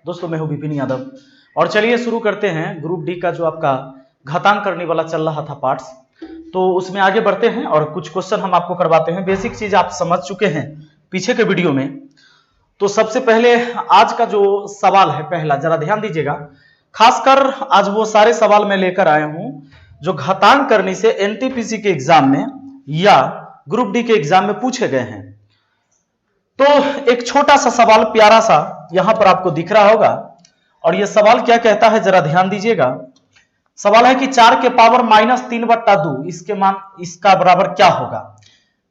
दोस्तों मैं हूं विपिन यादव और चलिए शुरू करते हैं ग्रुप डी का जो आपका घातांक करने वाला चल रहा था पार्ट्स। तो उसमें आगे बढ़ते हैं और कुछ क्वेश्चन हम आपको करवाते हैं। बेसिक चीज आप समझ चुके हैं पीछे के वीडियो में। तो सबसे पहले आज का जो सवाल है पहला, जरा ध्यान दीजिएगा। खासकर आज वो सारे सवाल मैं लेकर आया हूं जो घातांक करने से एनटीपीसी के एग्जाम में या ग्रुप डी के एग्जाम में पूछे गए हैं। तो एक छोटा सा सवाल प्यारा सा यहां पर आपको दिख रहा होगा और यह सवाल क्या कहता है, जरा ध्यान दीजिएगा। सवाल है कि 4 के पावर -3/2 इसका बराबर क्या होगा।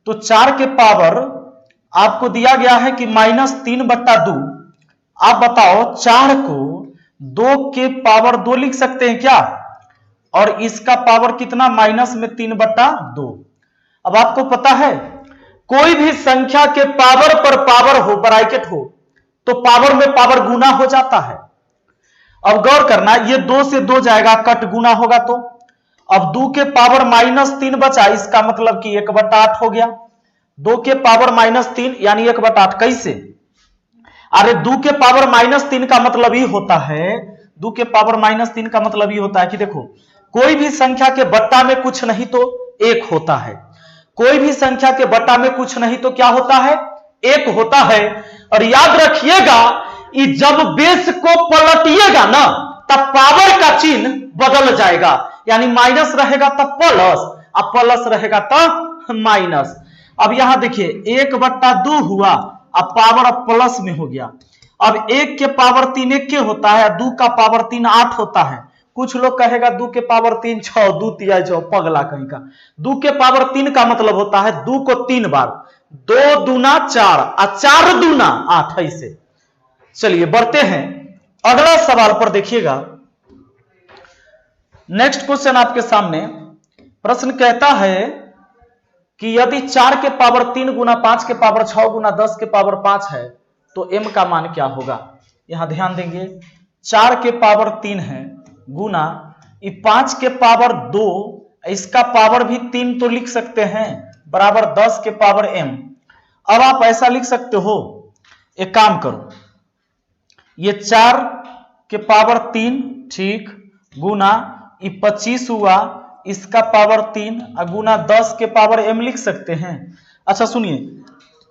तो 4 के पावर आपको दिया गया है कि -3/2। आप बताओ 4 को 2 के पावर 2 लिख सकते हैं क्या, और इसका पावर कितना -3/2। अब आपको पता है कोई भी संख्या के पावर पर पावर हो, ब्रैकेट हो, तो पावर में पावर गुना हो जाता है। अब गौर करना, ये 2 से 2 जाएगा, कट गुना होगा। तो अब 2 के पावर -3 बचा, इसका मतलब कि 1/8 हो गया। 2 के पावर -3 यानी 1/8। कैसे? अरे 2 के पावर -3 का मतलब ये होता है, 2 के पावर -3 का मतलब ये होता है कि देखो, कोई भी संख्या के बट्टा में कुछ नहीं तो 1 होता है। कोई भी संख्या के बट्टा में कुछ नहीं तो क्या होता है, 1 होता है। और याद रखिएगा कि जब बेस को पलटिएगा ना, तब पावर का चिन्ह बदल जाएगा। यानी माइनस रहेगा तब प्लस, अब प्लस रहेगा तब माइनस। अब यहां देखिए 1/2 हुआ, अब पावर अब प्लस में हो गया। अब 1 के पावर 3 1 के होता है, 2 का पावर 3 8 होता है। कुछ लोग कहेगा 2 के पावर 3 6, 2 तिया 6, पगला कहीं का। 2 के पावर 3 का मतलब होता है 2 को 3 बार, 2 दूना 4 और 4 दूना 8। ऐसे चलिए बढ़ते हैं अगला सवाल पर। देखिएगा नेक्स्ट क्वेश्चन आपके सामने। प्रश्न कहता है कि यदि 4 के पावर 3 गुना 5 के पावर 6 गुना 10 के पावर 5 है तो m का मान क्या होगा। यहां ध्यान देंगे, 4 के पावर 3 है गुना 5 के पावर 2, इसका पावर भी 3 तो लिख सकते हैं, बराबर 10 के पावर m। अब आप ऐसा लिख सकते हो, एक काम करो, ये 4 के पावर 3 ठीक गुना 25 हुआ, इसका पावर 3 और गुना 10 के पावर m लिख सकते हैं। अच्छा सुनिए,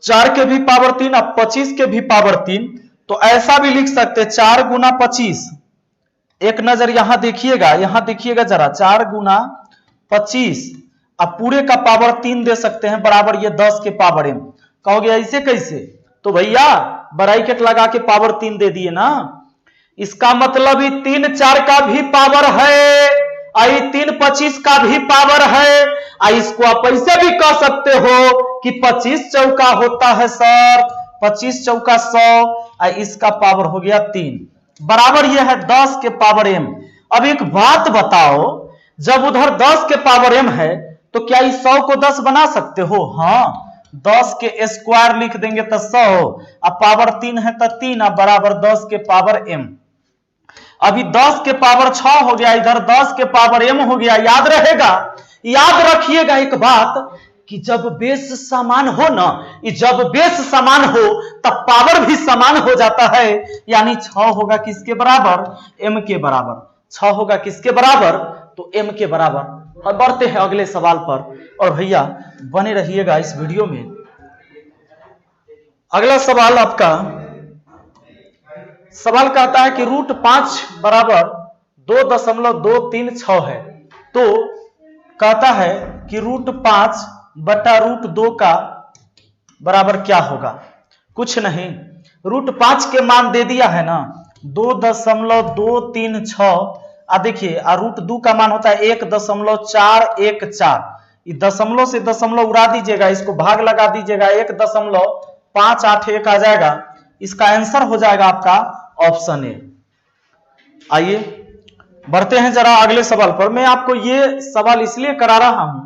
4 के भी पावर 3 और 25 के भी पावर 3, तो ऐसा भी लिख सकते हैं 4 गुना 25। एक नजर यहां देखिएगा जरा, 4 गुना 25 अब पूरे का पावर 3 दे सकते हैं, बराबर ये 10 के पावर m। कहोगे ऐसे कैसे? तो भैया ब्रैकेट लगा के पावर 3 दे दिए ना, इसका मतलब ही 3 4 का भी पावर है, आई 3 25 का भी पावर है। इसको आप ऐसे भी कह सकते हो कि 25 चौका होता है सर, 25 चौका 100, इसका पावर हो गया 3, बराबर यह है 10 के पावर m। अब एक बात बताओ, जब उधर 10 के पावर m है तो क्या इस 100 को 10 बना सकते हो? हाँ, 10 के स्क्वायर लिख देंगे तो 100, अब पावर 3 है तो 3, अब बराबर 10 के पावर m। अभी 10 के पावर 6 हो गया, इधर 10 के पावर m हो गया। याद रहेगा, याद रखिएगा एक बात कि जब बेस समान हो ना, जब बेस समान हो तब पावर भी समान हो जाता है। यानी 6 होगा किसके बराबर? m के बराबर। 6 होगा किसके बराबर? तो m के बराबर। और बढ़ते हैं अगले सवाल पर, और भैया बने रहिएगा इस वीडियो में। अगला सवाल आपका सवाल कहता है कि √5 बराबर 2.236 है। तो कहता है कि √5 बटा √2 का बराबर क्या होगा। कुछ नहीं, √5 के मान दे दिया है ना, 2.236। देखिए √2 का मान होता है 1.414। ये दशमलव से दशमलव उड़ा दीजिएगा, इसको भाग लगा दीजिएगा, 1.581 आ जाएगा। इसका आंसर हो जाएगा आपका ऑप्शन ए। आइए बढ़ते हैं जरा अगले सवाल पर। मैं आपको ये सवाल इसलिए करा रहा हूं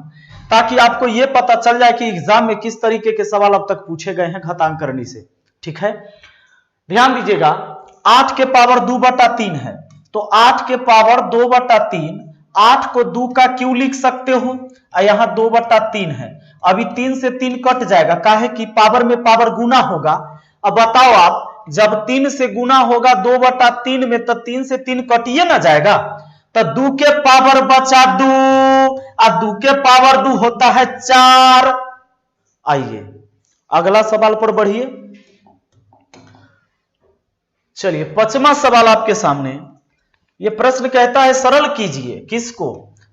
ताकि आपको ये पता चल जाए कि एग्जाम में किस तरीके के सवाल अब तक पूछे गए हैं घातांक करने से। ठीक है, ध्यान दीजिएगा, 8 के पावर 2/3 है, तो 8 के पावर 2/3, 8 को 2 का क्यों लिख सकते हो, यहां 2/3 है। अभी 3 से 3 कट जाएगा, काहे कि पावर में पावर गुना होगा। अब बताओ आप जब 3 से गुना होगा 2/3 में, तो 3 से 3 कटिए ना जाएगा, तो 2 के पावर बचा 2 और 2 के पावर 2 होता है 4। आइए अगला सवाल पर बढ़िए। चलिए 5वां सवाल आपके सामने। यह प्रश्न कहता है सरल कीजिए किसको,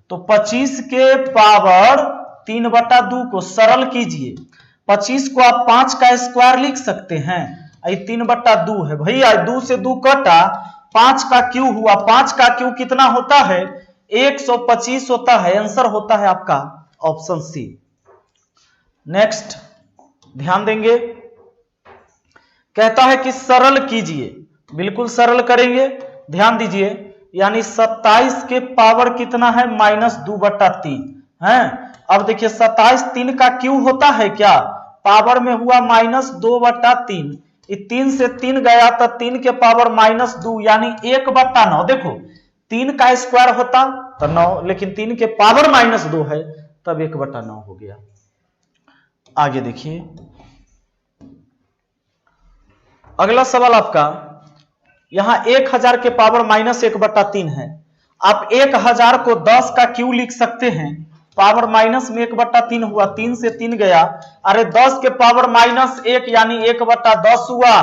तो 25 के पावर 3/2 को सरल कीजिए। 25 को आप 5 का स्क्वायर लिख सकते हैं, 3/2 है भैया, 2 से 2 कटा, 5 का क्यू हुआ, 5 का क्यू कितना होता है 125 होता है। आंसर होता है आपका ऑप्शन सी। नेक्स्ट ध्यान देंगे, कहता है कि सरल कीजिए, बिल्कुल सरल करेंगे, ध्यान दीजिए। यानी 27 के पावर कितना है -2/3 है। अब देखिए 27 3 का क्यू होता है क्या, पावर में हुआ -2/3, 3 से 3 गया तो 3 के पावर -2 यानी 1/9। देखो 3 का स्क्वायर होता तो 9, लेकिन 3 के पावर -2 है तब 1/9 हो गया। आगे देखिए अगला सवाल आपका, यहां 1000 के पावर -1/3 है। आप 1000 को 10 का क्यू लिख सकते हैं, पावर माइनस में 1/3 हुआ, 3 से 3 गया, अरे 10 के पावर -1 यानी 1/10 हुआ।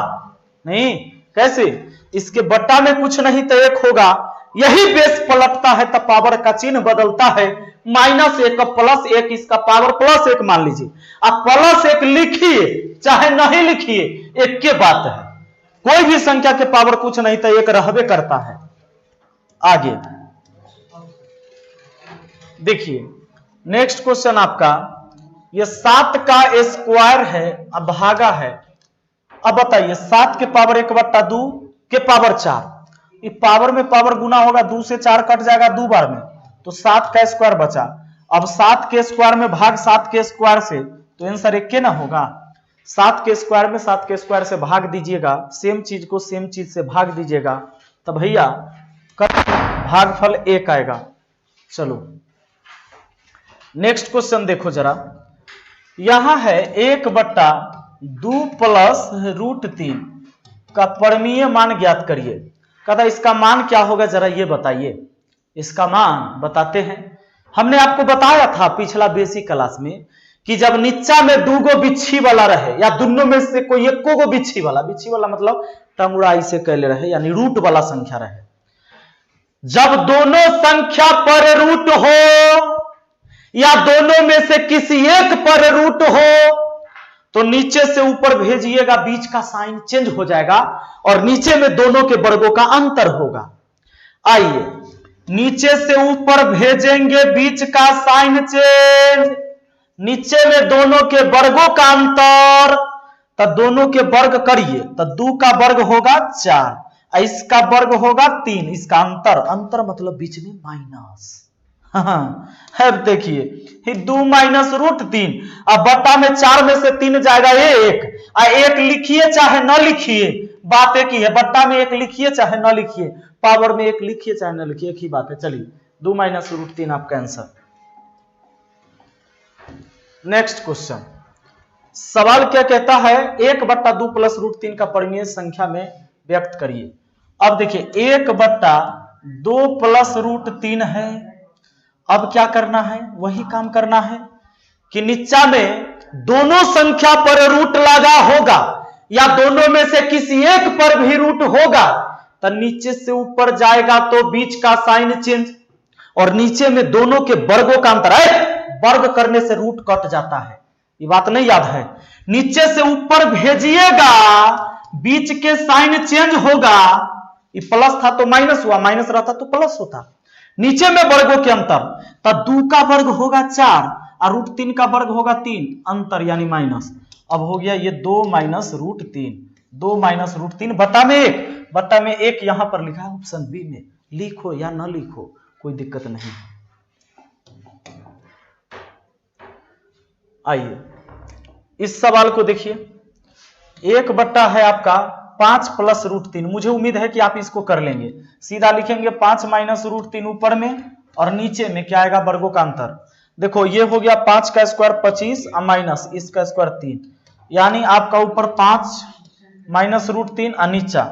नहीं कैसे, इसके बट्टा में कुछ नहीं तो 1 होगा, यही बेस पलटता है तो पावर का चिन्ह बदलता है, -1 +1, इसका पावर +1 मान लीजिए। आप +1 लिखिए चाहे नहीं लिखिए एक के बात है, कोई भी संख्या के पावर कुछ नहीं तो 1 रहबे करता है। आगे देखिए नेक्स्ट क्वेश्चन आपका, ये 7 का स्क्वायर है अब भागा है। अब बताइए 7 के पावर 1/2 के पावर 4, ये पावर में पावर गुना होगा, 2 से 4 कट जाएगा 2 बार में, तो 7 का स्क्वायर बचा। अब 7 के स्क्वायर में भाग 7 के स्क्वायर से, तो आंसर 1 ना होगा। 7 के स्क्वायर में 7 के स्क्वायर से भाग दीजिएगा, सेम चीज को सेम चीज से भाग दीजिएगा, तो भैया भागफल 1 आएगा। चलो नेक्स्ट क्वेश्चन देखो जरा, यहां है 1/2 + √3 का परिमेय मान ज्ञात करिए। कहता इसका मान क्या होगा जरा ये बताइए, इसका मान बताते हैं। हमने आपको बताया था पिछला बेसिक क्लास में कि जब नीचा में 2 गो बिच्छी वाला रहे या दोनों में से कोई 1 गो बिच्छी वाला मतलब टंगुड़ाई से कैले रहे यानी रूट वाला संख्या रहे, जब दोनों संख्या पर रूट हो या दोनों में से किसी एक पर रूट हो तो नीचे से ऊपर भेजिएगा, बीच का साइन चेंज हो जाएगा और नीचे में दोनों के वर्गों का अंतर होगा। आइए नीचे से ऊपर भेजेंगे, बीच का साइन चेंज, नीचे में दोनों के वर्गों का अंतर, तो दोनों के वर्ग करिए तो 2 का वर्ग होगा 4, इसका वर्ग होगा 3, इसका अंतर मतलब बीच में माइनस। है देखिए 2 - √3, अब बट्टा में 4 में से 3 जाएगा 1, 1 लिखिए चाहे न लिखिए बात एक ही है, बट्टा में 1 लिखिए चाहे न लिखिए, पावर में 1 लिखिए चाहे न लिखिए, एक ही बात है। चलिए 2 - √3 आपका आंसर। नेक्स्ट क्वेश्चन, सवाल क्या कहता है 1/2 + √3 का परिमेय संख्या में व्यक्त करिए। अब देखिए 1/2 + √3 है, अब क्या करना है, वही काम करना है कि नीचा में दोनों संख्या पर रूट लगा होगा या दोनों में से किसी एक पर भी रूट होगा तो नीचे से ऊपर जाएगा तो बीच का साइन चेंज और नीचे में दोनों के वर्गों का अंतर है, वर्ग करने से रूट कट जाता है, ये बात नहीं याद है। नीचे से ऊपर भेजिएगा, बीच के साइन चेंज होगा, ये प्लस था तो माइनस हुआ, माइनस रहता तो प्लस होता। नीचे में वर्गों के अंतर, तो 2 का वर्ग होगा 4 और √3 का वर्ग होगा 3, अंतर यानी माइनस। अब हो गया ये 2 - √3, 2 - √3 बट्टा में 1, बट्टा में 1 यहां पर लिखा है ऑप्शन बी में, लिखो या ना लिखो कोई दिक्कत नहीं। आइए इस सवाल को देखिए, 1 बट्टा है आपका 5 + √3, मुझे उम्मीद है कि आप इसको कर लेंगे। सीधा लिखेंगे 5 - √3 ऊपर में और नीचे में क्या आएगा, वर्गों का अंतर। देखो ये हो गया 5 का स्क्वायर 25 और माइनस इसका स्क्वायर 3, यानी आपका ऊपर 5 -√3 अनिचा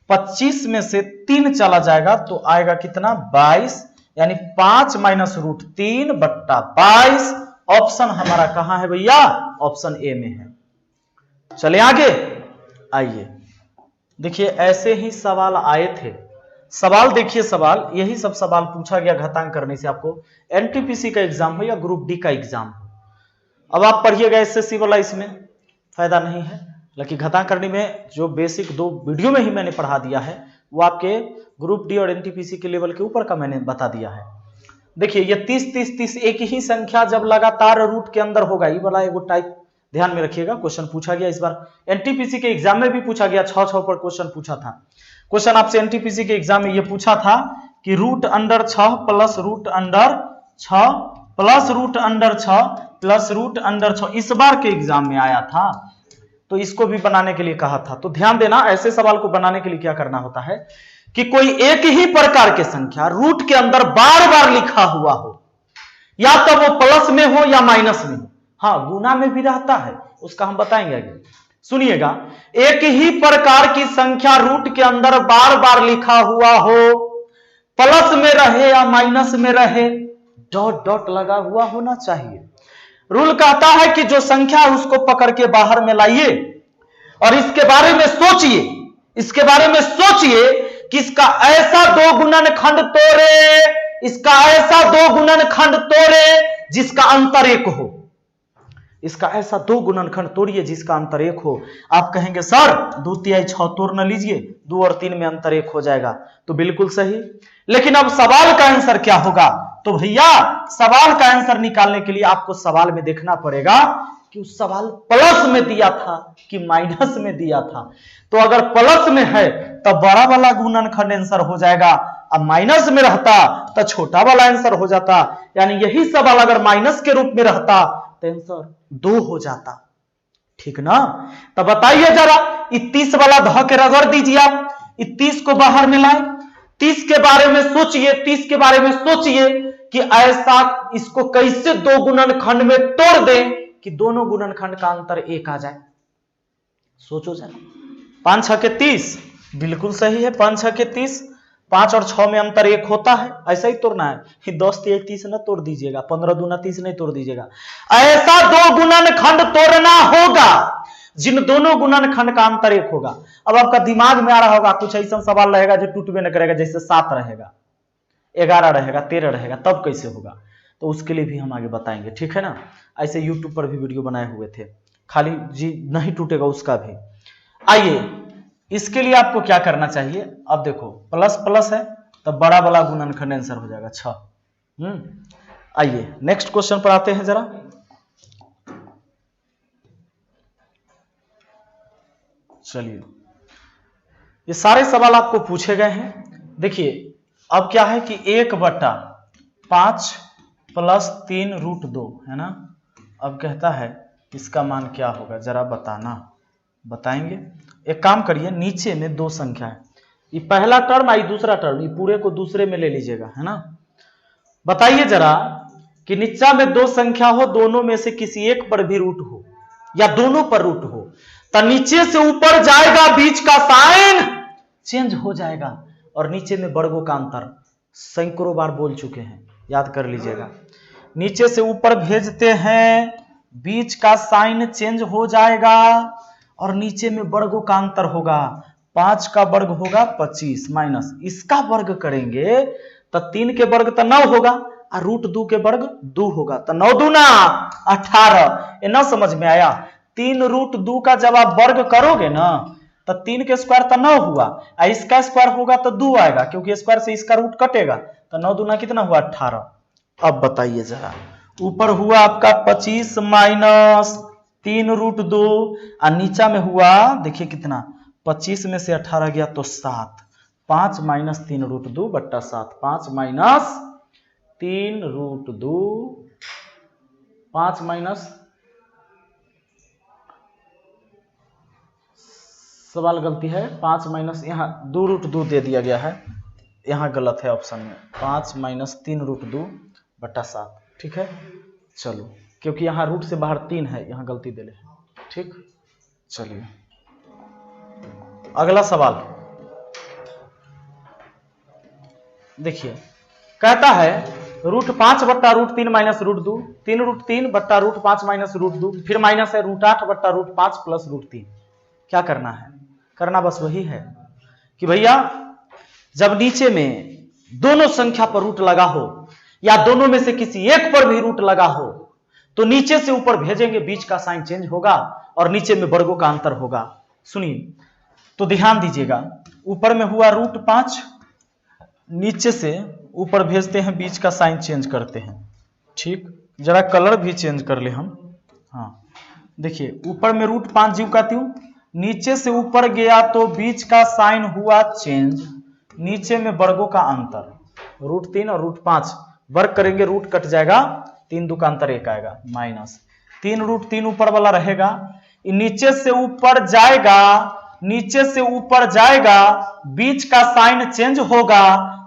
25 में से 3 चला जाएगा तो आएगा कितना 22, यानी 5 -√3 बट्टा 22। ऑप्शन हमारा कहां है भैया, ऑप्शन ए में है। चले आगे, आइए देखिए ऐसे ही सवाल आए थे। सवाल देखिए, सवाल यही सब सवाल पूछा गया घातांक करने से, आपको एनटीपीसी का एग्जाम हो या ग्रुप डी का एग्जाम हो। अब आप पढ़िएगा एसएससी वाला, इसमें फायदा नहीं है, लेकिन घातांक करने में जो बेसिक 2 वीडियो में ही मैंने पढ़ा दिया है वो आपके ग्रुप डी और एनटीपीसी के लेवल के ऊपर का मैंने बता दिया है। देखिए ये 30 30 30 एक ही संख्या जब लगातार रूट के अंदर होगा, ये वाला एगो टाइप ध्यान में रखिएगा। क्वेश्चन पूछा गया इस बार एनटीपीसी के एग्जाम में भी पूछा गया, 6 पर क्वेश्चन पूछा था। क्वेश्चन आपसे एनटीपीसी के एग्जाम में ये पूछा था कि √6 प्लस √6 प्लस √6 प्लस √6 इस बार के एग्जाम में आया था, तो इसको भी बनाने के लिए कहा था। तो ध्यान देना, ऐसे सवाल को बनाने के लिए क्या करना होता है कि कोई एक ही प्रकार के संख्या रूट के अंदर बार बार लिखा हुआ हो, या तो वो प्लस में हो या माइनस में हो। हाँ, गुना में भी रहता है, उसका हम बताएंगे आगे। सुनिएगा, एक ही प्रकार की संख्या रूट के अंदर बार बार लिखा हुआ हो, प्लस में रहे या माइनस में रहे, डॉट डॉट लगा हुआ होना चाहिए। रूल कहता है कि जो संख्या है उसको पकड़ के बाहर में लाइए और इसके बारे में सोचिए, इसके बारे में सोचिए कि इसका ऐसा 2 गुणनखंड तोड़े, इसका ऐसा 2 गुणनखंड तोड़े जिसका अंतर 1 हो, इसका ऐसा 2 गुणनखंड तोड़िए जिसका अंतर 1 हो। आप कहेंगे सर 2 तिहाई 6 तोड़ न लीजिए, 2 और 3 में अंतर 1 हो जाएगा, तो बिल्कुल सही। लेकिन अब सवाल का आंसर क्या होगा, तो भैया सवाल का आंसर निकालने के लिए आपको सवाल में देखना पड़ेगा कि उस सवाल प्लस में दिया था कि माइनस में दिया था। तो अगर प्लस में है तो बड़ा वाला गुणनखंड आंसर हो जाएगा, अब माइनस में रहता तो छोटा वाला आंसर हो जाता, यानी यही सवाल अगर माइनस के रूप में रहता तो आंसर 2 हो जाता, ठीक ना। तो बताइए जरा, 30 वाला ध के रगड़ दीजिए, आप 30 को बाहर में लाए, 30 के बारे में सोचिए, 30 के बारे में सोचिए कि ऐसा इसको कैसे 2 गुणनखंड में तोड़ दें कि दोनों गुणनखंड का अंतर 1 आ जाए। सोचो जरा, 5 6 के 30 बिल्कुल सही है, 5 6 के 30, 5 और 6 में अंतर 1 होता है, ऐसा ही तोड़ना है। 10 तिहाई 30 न तोड़ दीजिएगा, 15 दूना 30 नहीं तोड़ दीजिएगा। ऐसा 2 गुणनखंड तोड़ना होगा जिन दोनों गुणनखंड का अंतर 1 होगा। अब आपका दिमाग में आ रहा होगा कुछ ऐसा सवाल रहेगा जो टूटबे न करेगा, जैसे 7 रहेगा, 11 रहेगा, 13 रहेगा, तब कैसे होगा, तो उसके लिए भी हम आगे बताएंगे, ठीक है ना। ऐसे यूट्यूब पर भी वीडियो बनाए हुए थे, खाली जी नहीं टूटेगा उसका भी। आइए, इसके लिए आपको क्या करना चाहिए, अब देखो प्लस प्लस है तो बड़ा वाला गुणनखंड आंसर हो जाएगा 6। आइए नेक्स्ट क्वेश्चन पर आते हैं जरा। चलिए, ये सारे सवाल आपको पूछे गए हैं। देखिए अब क्या है कि 1/5 प्लस 3√2 है ना। अब कहता है इसका मान क्या होगा, जरा बताना, बताएंगे। एक काम करिए, नीचे में 2 संख्या है, ये पहला टर्म आई दूसरा टर्म, ये पूरे को दूसरे में ले लीजिएगा, है ना। बताइए जरा कि नीचा में 2 संख्या हो, दोनों में से किसी एक पर भी रूट हो या दोनों पर रूट हो, तो नीचे से ऊपर जाएगा, बीच का साइन चेंज हो जाएगा, और नीचे में वर्गों का अंतर सैकड़ों बार बोल चुके हैं, याद कर लीजिएगा। नीचे से ऊपर भेजते हैं, बीच का साइन चेंज हो जाएगा और नीचे में वर्गों का अंतर होगा। 5 का वर्ग होगा 25 माइनस इसका वर्ग करेंगे तो 3 के वर्ग तो 9 होगा और √2 के वर्ग 2 होगा, तो 9 दूना 18। ये ना समझ में आया। 3√2 का जब आप वर्ग करोगे ना तो 3 के स्क्वायर तो 9 हुआ, इसका स्क्वायर होगा तो 2 आएगा, क्योंकि स्क्वायर से इसका रूट कटेगा, तो 9 दूना कितना हुआ 18। अब बताइए जरा, ऊपर हुआ आपका 25 माइनस 3√2 और नीचा में हुआ देखिए कितना, 25 में से 18 गया तो 7, 5 माइनस 3√2 बट्टा 7, 5 माइनस 3√2, 5 माइनस, सवाल गलती है, 5 माइनस, यहाँ 2√2 दे दिया गया है, यहाँ गलत है ऑप्शन में, 5 माइनस 3√2 बट्टा 7, ठीक है। चलो, क्योंकि यहाँ रूट से बाहर 3 है, यहाँ गलती दे ले, ठीक। चलिए अगला सवाल देखिए, कहता है √5 बट्टा √3 माइनस √2, 3√3 बट्टा √5 माइनस √2, फिर माइनस है √8 बट्टा √5 प्लस √3। क्या करना है? करना बस वही है कि भैया जब नीचे में दोनों संख्या पर रूट लगा हो या दोनों में से किसी एक पर भी रूट लगा हो तो नीचे से ऊपर भेजेंगे, बीच का साइन चेंज होगा और नीचे में वर्गों का अंतर होगा। सुनिए तो ध्यान दीजिएगा, ऊपर में हुआ √5, नीचे से ऊपर भेजते हैं, बीच का साइन चेंज करते हैं। ठीक, जरा कलर भी चेंज कर ले हम। हाँ देखिए, ऊपर में √5 जीव का त्यों, नीचे से ऊपर गया तो बीच का साइन हुआ चेंज, नीचे में वर्गों का अंतर, √3 और √5 वर्ग करेंगे, रूट कट जाएगा, 3 2 का अंतर 1 आएगा, माइनस 3√3 ऊपर वाला रहेगा, नीचे से ऊपर जाएगा, नीचे से ऊपर जाएगा, बीच का साइन चेंज होगा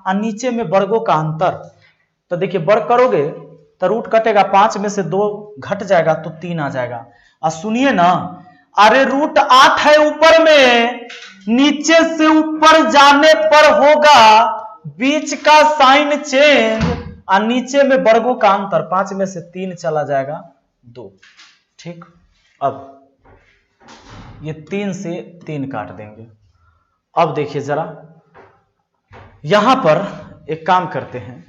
और नीचे में वर्गों का अंतर। तो देखिए वर्ग करोगे तो रूट कटेगा, 5 में से 2 घट जाएगा तो 3 आ जाएगा। और सुनिए ना, अरे √8 है ऊपर में, नीचे से ऊपर जाने पर होगा बीच का साइन चेंज और नीचे में वर्गों का अंतर, 5 में से 3 चला जाएगा 2। ठीक, अब ये 3 से 3 काट देंगे। अब देखिए जरा यहां पर एक काम करते हैं,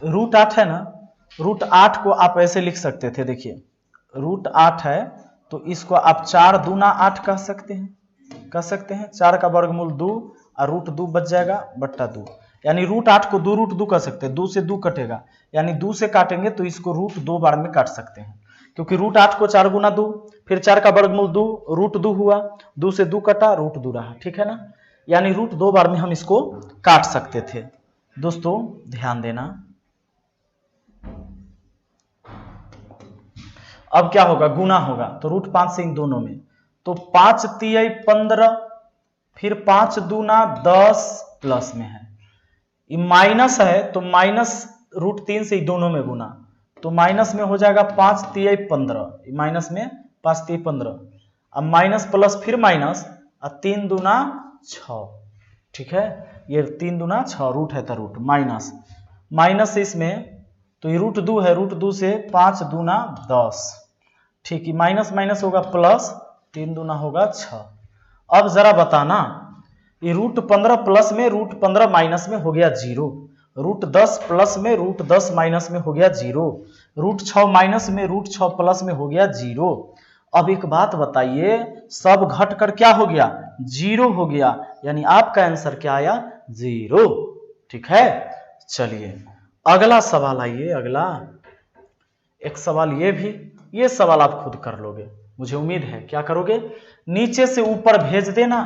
√8 है ना, √8 को आप ऐसे लिख सकते थे, देखिए √8 है तो इसको आप 4 दूना 8 कह सकते हैं, 4 का वर्गमूल 2 और √2 बच जाएगा बट्टा 2, यानी √8 को 2 √2 कह सकते हैं, 2 से 2 कटेगा, यानी 2 से काटेंगे तो इसको √2 बार में काट सकते हैं, क्योंकि √8 को 4 गुना 2, फिर 4 का वर्गमूल 2, √2 हुआ, 2 से 2 कटा, √2 रहा। ठीक है ना, यानी √2 बार में हम इसको काट सकते थे। दोस्तों ध्यान देना, अब क्या होगा, गुना होगा तो √5 से इन दोनों में, तो 5 तिहाई 15, फिर 5 दूना 10 प्लस में है, ये माइनस है तो माइनस √3 से दोनों में गुना, तो माइनस में हो जाएगा 5 तिहाई 15, माइनस में 5 तिहाई 15, अब माइनस प्लस फिर माइनस, और 3 दूना 6। ठीक है, ये 3 दूना 6, रूट है तो रूट, माइनस माइनस इसमें तो ये √2 है, √2 से 5 दूना 10। ठीक है, माइनस माइनस होगा प्लस, 3 दूना होगा 6। अब जरा बताना, ये √15 प्लस में √15 माइनस में हो गया 0, √10 प्लस में √10 माइनस में हो गया 0, √6 माइनस में √6 प्लस में हो गया 0। अब एक बात बताइए, सब घट कर क्या हो गया, 0 हो गया, यानी आपका आंसर क्या आया, 0। ठीक है, चलिए अगला सवाल आइए, अगला एक सवाल ये सवाल आप खुद कर लोगे, मुझे उम्मीद है। क्या करोगे, नीचे से ऊपर भेज देना,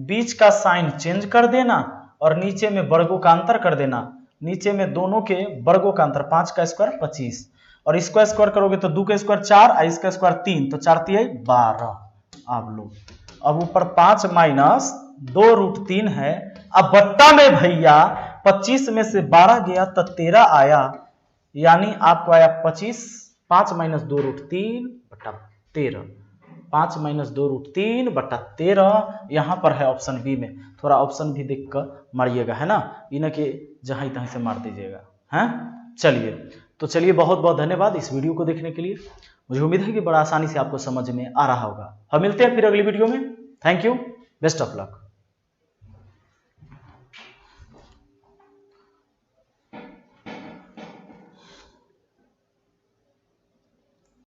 बीच का साइन चेंज कर देना और नीचे में वर्गों का अंतर कर देना, नीचे में दोनों के वर्गों का अंतर, 5 का स्क्वायर 25 और इसका स्क्वायर करोगे तो 2 का स्क्वायर 4 और इसका स्क्वायर 3, तो 4 तिहाई 12। आप लो, अब ऊपर 5 माइनस 2 √3 है, अब बट्टा में भैया 25 में से 12 गया तो 13 आया, यानी आपको आया 25, 5 माइनस 2 √3 बट्टा 13, 5 माइनस 2 √3 बट्टा 13। यहां पर है ऑप्शन बी में, थोड़ा ऑप्शन भी देख कर मारिएगा, है ना, इन्हें के जहां तहीं से मार दीजिएगा। हैं, चलिए तो चलिए, बहुत बहुत धन्यवाद इस वीडियो को देखने के लिए। मुझे उम्मीद है कि बड़ा आसानी से आपको समझ में आ रहा होगा। हम मिलते हैं फिर अगली वीडियो में। Thank you, best of luck.